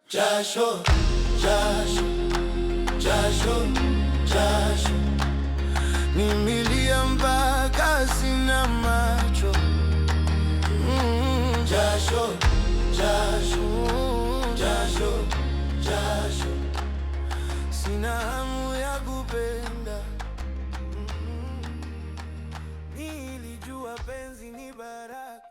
Jasho, jasho, jasho, jasho, nimelia mpaka sina macho. Jasho, jasho, jasho, jasho, sina hamu ya kupenda. Nilijua penzi ni baraka.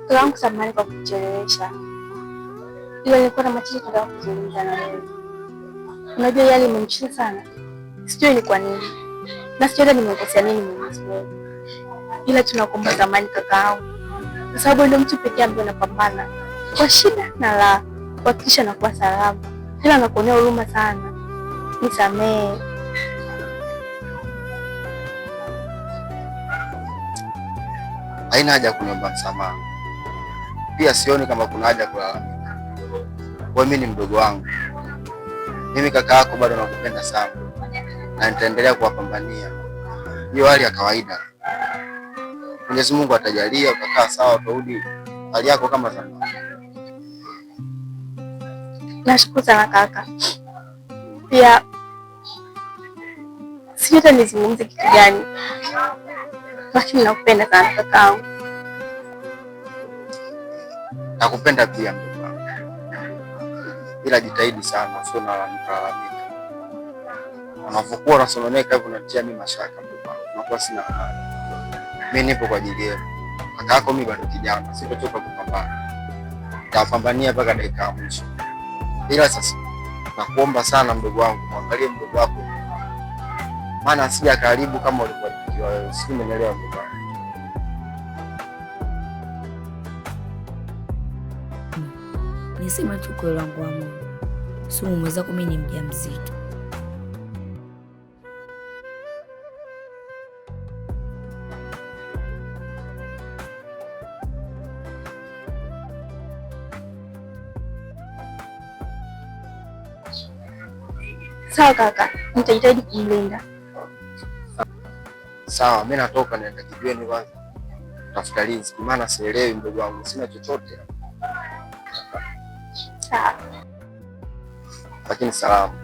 Langu samahani kwa kuchelewesha. Ila nilikuwa na machache nataka kuzungumza na wewe. Unajua yale imenichosha sana. Sijui ni kwa nini. Na sijui hata nimekosea nini Mwenyezi Mungu. Ila tunakuomba samahani kakaangu. Kwa sababu ndio mtu pekee ambaye anapambana kwa shida na raha kuhakikisha nakuwa salama. Ila nakuonea huruma sana. Nisamehe. Haina haja kuniomba msamaha. Pia sioni kama kuna haja kulalamika. Kwa mimi ni mdogo wangu. Mimi kaka yako bado nakupenda sana. Na nitaendelea kuwapambania. Hiyo hali ya kawaida. Mwenyezi Mungu atajalia utakaa sawa, utarudi hali yako kama zamani. Nashukuru sana kaka. Pia sijui hata nizungumze kitu gani. Lakini nakupenda sana kakaangu. Nakupenda pia mdogo wangu. Ila jitahidi sana usio na mlalamika. Unapokuwa unasononeka hivyo unatia mimi mashaka mdogo wangu. Unakuwa sina amani. Mimi nipo kwa ajili yako. Kaka yako mimi bado kijana, sitochoka kupambana. Nitapambania mpaka dakika ya mwisho. Ila sasa nakuomba sana mdogo wangu, muangalie mdogo wako. Maana asija karibu kama ulivyofikiwa wewe. Sio, umeelewa mdogo wangu? Nisema tu kweli wangu wa Mungu. Sumu mwenzako mimi ni mjamzito. Sawa kaka, nitajitahidi kumlinda. Sawa, mimi natoka naenda kijiweni kwanza. Tafuta riziki maana sielewi mdogo wangu, sina chochote. Sawa. Lakini salama.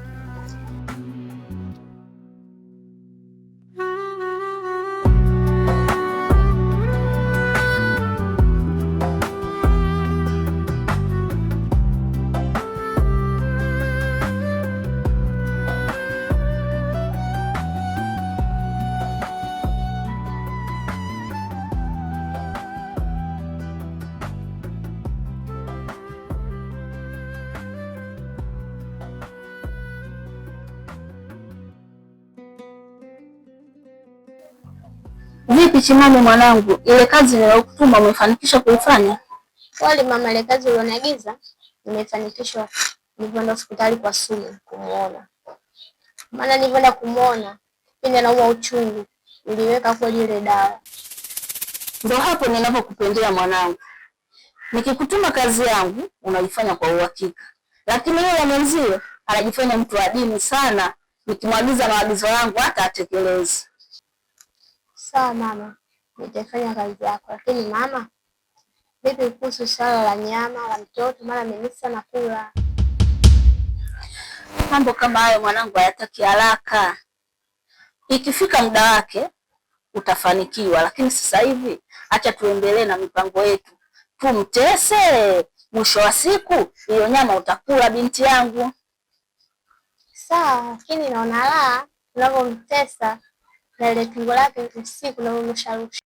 Vipi Chimame mwanangu, ile kazi niliyokutuma umefanikisha kuifanya? Wale mama, ile kazi ulioniagiza nimefanikishwa. Nilipoenda hospitali kwa Sumu kumuona. Maana nilipoenda kumuona, pindi anauma uchungu, niliweka kweli ile dawa. Ndio hapo ninapokupendea mwanangu. Nikikutuma kazi yangu unaifanya kwa uhakika. Lakini yeye mwenzio anajifanya mtu wa dini sana. Nikimwagiza maagizo yangu hata atekeleze. Sawa mama, nitafanya kazi yako. Lakini mama, vipi kuhusu swala la nyama la mtoto? Mara mimi sana kula. Mambo kama hayo mwanangu hayataki haraka. Ikifika muda wake utafanikiwa, lakini sasa hivi acha tuendelee na mipango yetu. Tumtese, mwisho wa siku hiyo nyama utakula binti yangu. Sawa, lakini naona la unavyomtesa na ile tumbo lake usiku na unamsharusha.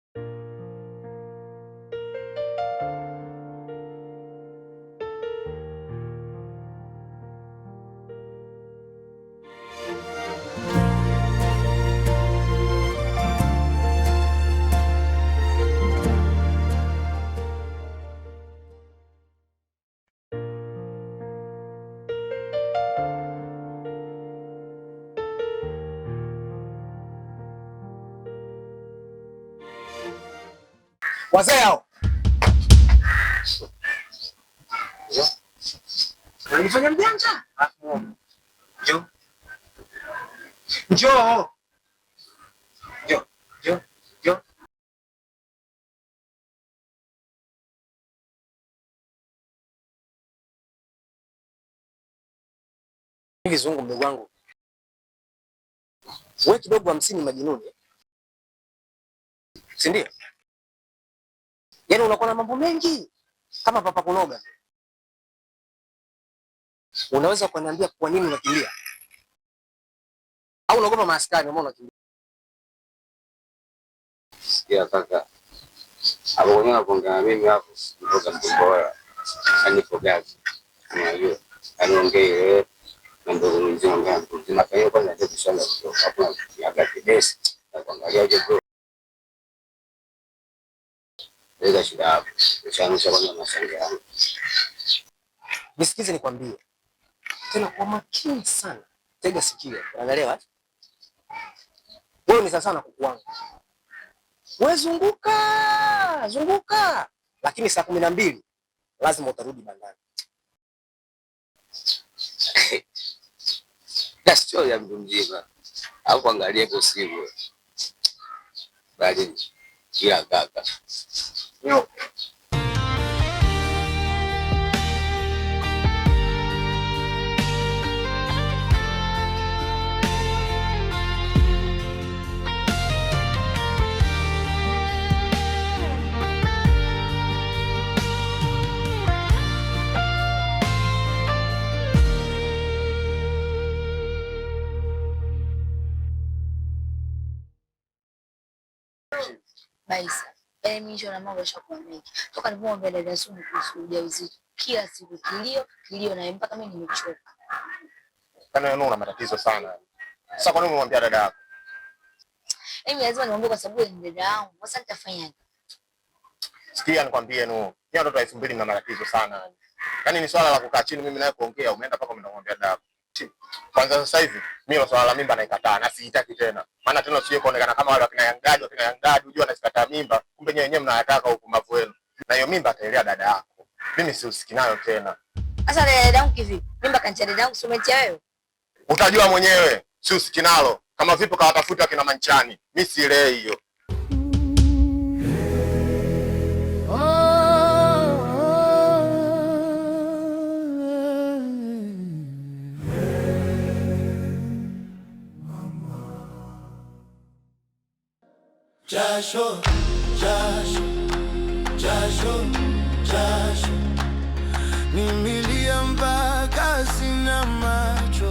Wazee hao. Unanifanya mjanja? Jo. Njoo. Njoo. Hivi Zungu mdogo wangu. Wewe kidogo 50 majinuni. Si ndio? Yaani unakuwa na mambo mengi kama papa kunoga. Unaweza kuniambia kwa nini unakimbia? Au unaogopa maaskari ambao unakimbia? Sikia kaka. Hapo kwenye naongea mimi hapo ndio mbora. Ani fogazi. Unajua. Anaongea na ndio mzima ngambo. Tunafanya kwanza ndio kushala hapo ya kidesi. Na kuangalia je bro. Ndio shida hapo. Ushaanza kwanza masanga yangu. Nisikize nikwambie. Tena kwa makini sana. Tega sikio. Unaelewa? Wewe ni sana kuku wangu. Wewe zunguka. Lakini saa 12 lazima utarudi bandani. That's story ya mtu mzima. Hapo angalia kwa simu. Bali kila kaka. Yo. Baisa. Yaani mimi ndio na mambo yashakuwa mengi. Toka nilipomwambia dada Sumi kuhusu ujauzito. Kila siku kilio na mpaka mimi nimechoka. Kana wewe una matatizo sana. Sasa kwa nini umemwambia dada yako? Mimi lazima niombe kwa sababu ni dada yangu. Sasa nitafanyaje? Sikia nikwambie Nuhu. Pia watoto wa 2000 na matatizo sana. Yaani ni swala la kukaa chini mimi naye kuongea, umeenda paka umemwambia dada yako. Kwanza sasa hivi mimi swala la mimba naikataa na sihitaki tena. Maana tena usije kuonekana kama wale wakina Yangadi unajua anasikataa mimba, kumbe nyewe mnayataka hukumavu wenu. Na hiyo mimba ataelea dada yako. Mimi sihusiki nayo tena. Sasa dada yangu kivipi? Mimba kancha dada yangu umetia wewe? Utajua mwenyewe, sihusiki nalo. Kama vipi kawatafuta kina Manchani. Mimi sielewi hiyo. Jasho, jasho, jasho, jasho, nimelia mpaka sina macho.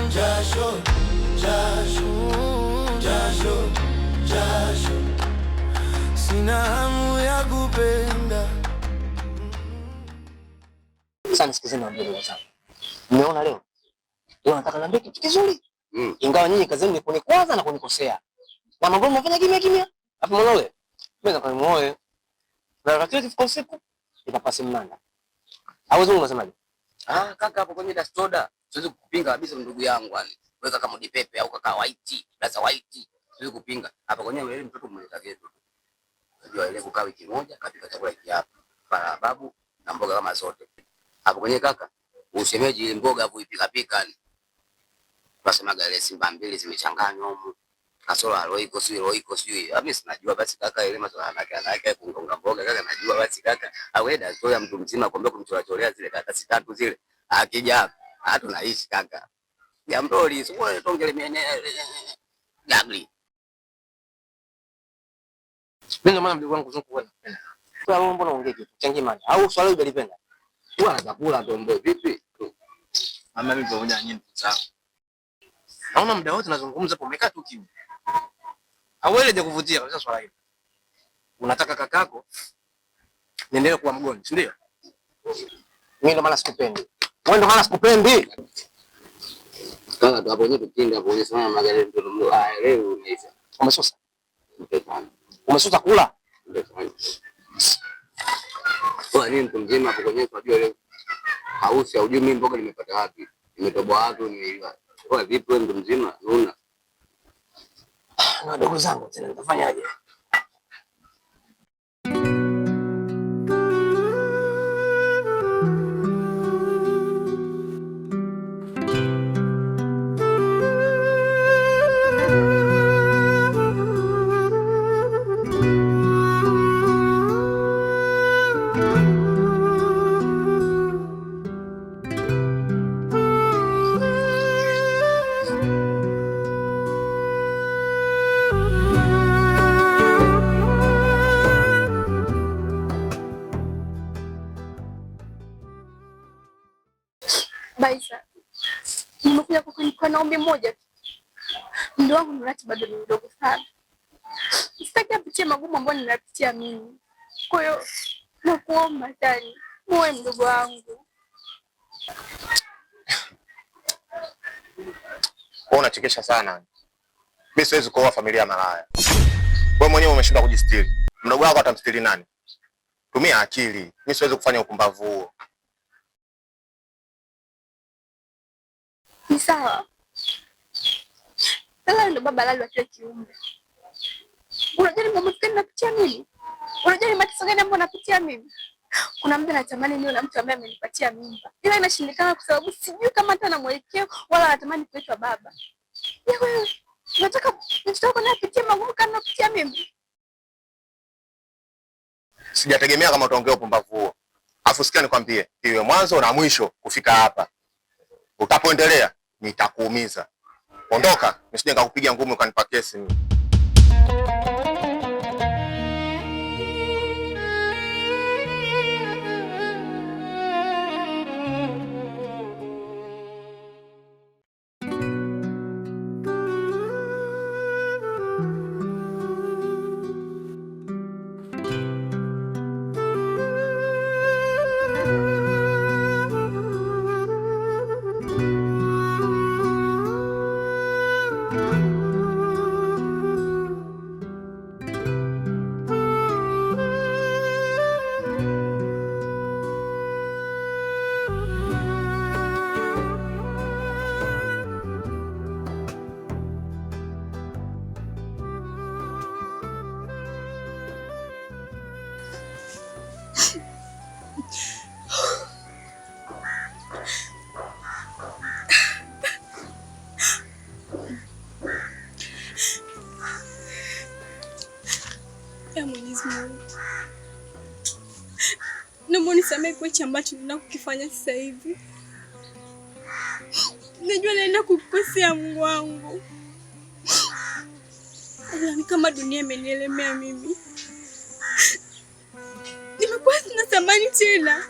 Jasho, jasho, jasho, jasho, sina hamu ya kupenda. Sasa nisikizeni na mbele zangu. Umeona leo? Leo nataka niambie kitu kizuri. Ingawa nyinyi kazi yenu ni kunikwaza na kunikosea. Na mambo mnafanya kimya. Hapo mwanaume. Mimi nataka nimuoe. Na wakati kwa siku itapasi mnanda. Hawezi unasemaje? Kaka hapo kwenye dastoda. Siwezi kupinga kabisa ndugu yangu yani. Wewe kaka Mudi Pepe au kaka White, Blaza White. Siwezi kupinga. Hapa kwenye wewe mtoto mmeleta geto. Unajua ile kukaa wiki moja kapika chakula hiki hapa. Para babu na mboga kama zote. Hapo kwenye kaka, ushemeji ile mboga hapo ipika ni. Tunasemaga ile Simba mbili zimechanganywa huko. Kasoro Roiko sio. Mimi sinajua basi kaka ile masuala yake kungonga mboga kaka najua basi kaka. Aweda stoya mtu mzima kwambia kumchorea zile kaka sitatu zile. Akija hapa tunaishi kaka. Jamboli sio tongele mene gagli. Mimi maana mdogo wangu Zungu wewe. Kwa wewe mbona ongea kitu? Changi mali. Au swali unalipenda? Huwa anakula tombo vipi? Mama mimi pamoja na nyinyi zangu. Naona muda wote nazungumza hapo umekaa tu kimya. Haueleje kuvutia kabisa swala hili. Unataka kakako niendelee kuwa mgoni, si ndio? Mimi ndo maana sikupendi. Wewe ndo maana sikupendi. Kaka tu hapo nyewe tukinda hapo sana magari ndio leo umeisha. Umesusa. Umesusa kula. Kwa nini mtu mzima hapo kwenye kwa leo hausi hujui mimi mboga nimepata wapi? Nimetoboa wapi nimeiva. Kwa vipi wewe mtu mzima unaona? Na ndugu zangu tena nitafanyaje? Baisa, nimekuja kwa naombi moja tu. Mume wangu Nurati bado ni mdogo sana. Sitaki apitie magumu ambayo ninapitia mimi. Kwa hiyo nakuomba tani, muwe mdogo wangu. Unachekesha sana. Mimi siwezi kuoa familia ya malaya. Wewe mwenyewe umeshindwa kujistiri. Mdogo wako atamstiri nani? Tumia akili. Mimi siwezi kufanya upumbavu huo. Ni sawa. Sasa ndo baba lali wa kile kiumbe. Unajua ni mambo gani napitia mimi? Unajua ni mateso gani ambayo napitia mimi? Kuna mtu anatamani niwe na mtu ambaye amenipatia mimba. Ila inashindikana kwa sababu sijui kama hata na mwelekeo wala anatamani kuitwa baba. Wewe unataka mtoto wako apitie magumu kama napitia mimi? Sijategemea kama utaongea upumbavu huo. Afu sikia nikwambie, iwe mwanzo na mwisho kufika hapa. Utapoendelea nitakuumiza. Ondoka, nisije nikakupiga ngumi ukanipa kesi mimi. Mwenyezi Mungu, naomba unisamehe kwa hicho ambacho ninakukifanya sasa hivi. Najua naenda kukukosea Mungu wangu. Ni kama dunia imenielemea mimi. Nimekuwa sina thamani tena.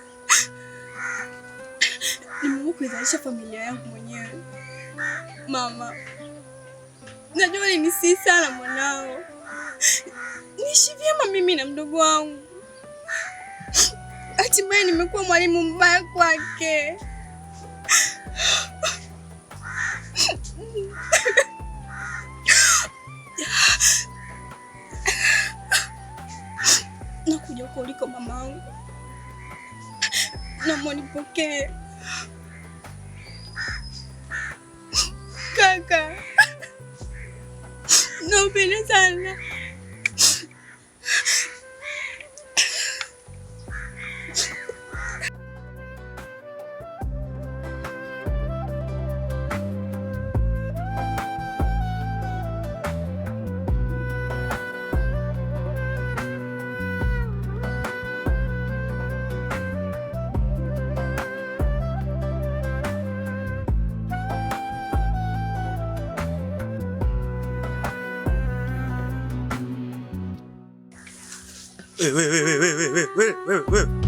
Nimeamua kuizalisha familia yangu mwenyewe. Mama, najua ulinisihi sana mwanao. Niishi vyema mimi na mdogo wangu. Hatimaye nimekuwa mwalimu mbaya kwake. Nakuja huko uliko mama wangu. Naomba nipokee. Kaka, naupenda sana. Wewe